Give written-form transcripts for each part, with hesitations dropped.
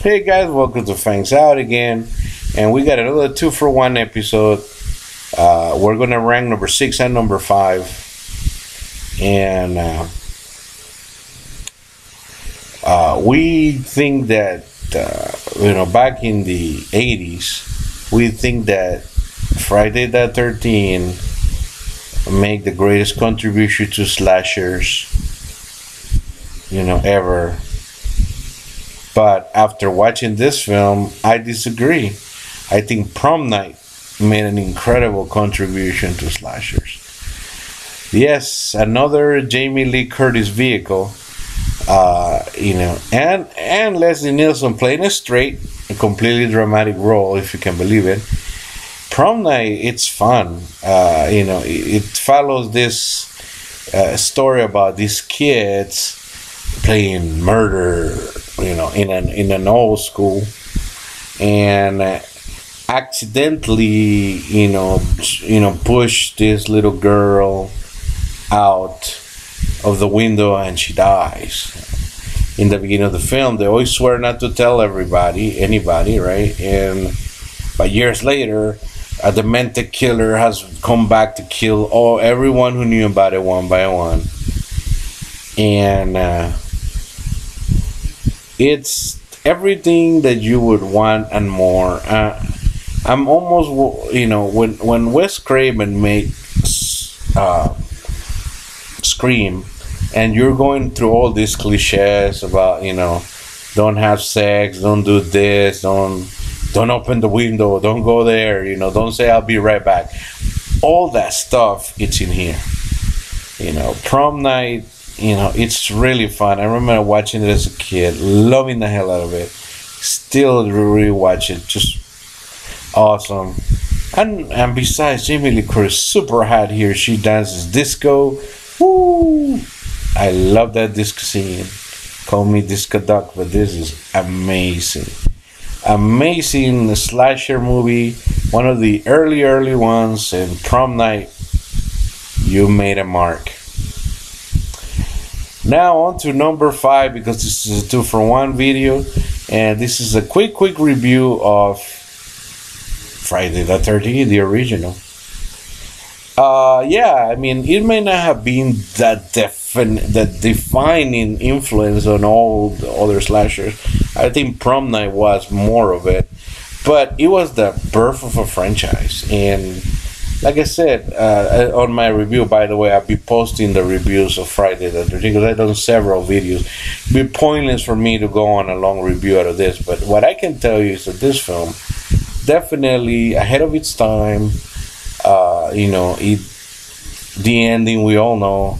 Hey guys, welcome to Fangs Out again, and we got another 2-for-1 episode. We're gonna rank number 6 and number 5, and we think that back in the 80s, we think that Friday the 13th made the greatest contribution to slashers, ever. But after watching this film, I disagree. I think Prom Night made an incredible contribution to slashers. Yes, another Jamie Lee Curtis vehicle, and Leslie Nielsen playing a completely dramatic role, if you can believe it. Prom Night, it's fun. It follows this story about these kids playing murder, in an old school, and accidentally, push this little girl out of the window and she dies. In the beginning of the film, they always swear not to tell anybody, right? But years later, a demented killer has come back to kill everyone who knew about it one by one. And it's everything that you would want and more. I'm almost, when Wes Craven made Scream, and you're going through all these cliches about, don't have sex, don't do this, don't open the window, don't go there, don't say I'll be right back. All that stuff, it's in here. Prom Night, it's really fun. I remember watching it as a kid, loving the hell out of it. Still rewatch it, just awesome. And besides, Jamie Lee Curtis, super hot here. She dances disco. Woo! I love that disco scene. Call me Disco Duck, but this is amazing. Amazing slasher movie. One of the early ones. And Prom Night, you made a mark. Now on to number 5, because this is a 2-for-1 video, and this is a quick review of Friday the 13th, the original. It may not have been that defining influence on all the other slashers. I think Prom Night was more of it, but it was the birth of a franchise. And like I said, on my review, by the way, I'll be posting the reviews of Friday the 13th, because I've done several videos. It'd be pointless for me to go on a long review out of this, but what I can tell you is that this film, definitely ahead of its time. The ending, we all know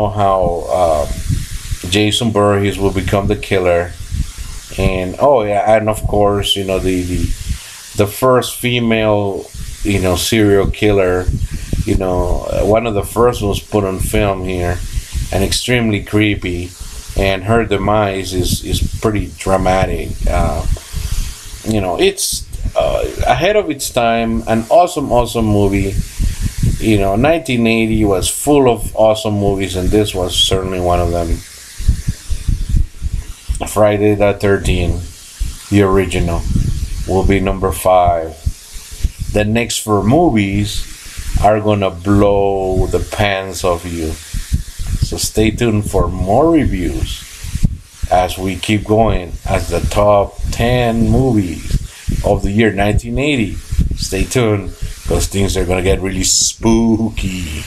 how Jason Voorhees will become the killer, and of course, the first female, serial killer, one of the first ones put on film here, and extremely creepy, and her demise is pretty dramatic. It's ahead of its time, an awesome movie. 1980 was full of awesome movies, and this was certainly one of them. Friday the 13th, the original, will be number 5. The next 4 movies are gonna blow the pants off you. So stay tuned for more reviews as we keep going as the top 10 movies of the year 1980. Stay tuned, because things are gonna get really spooky.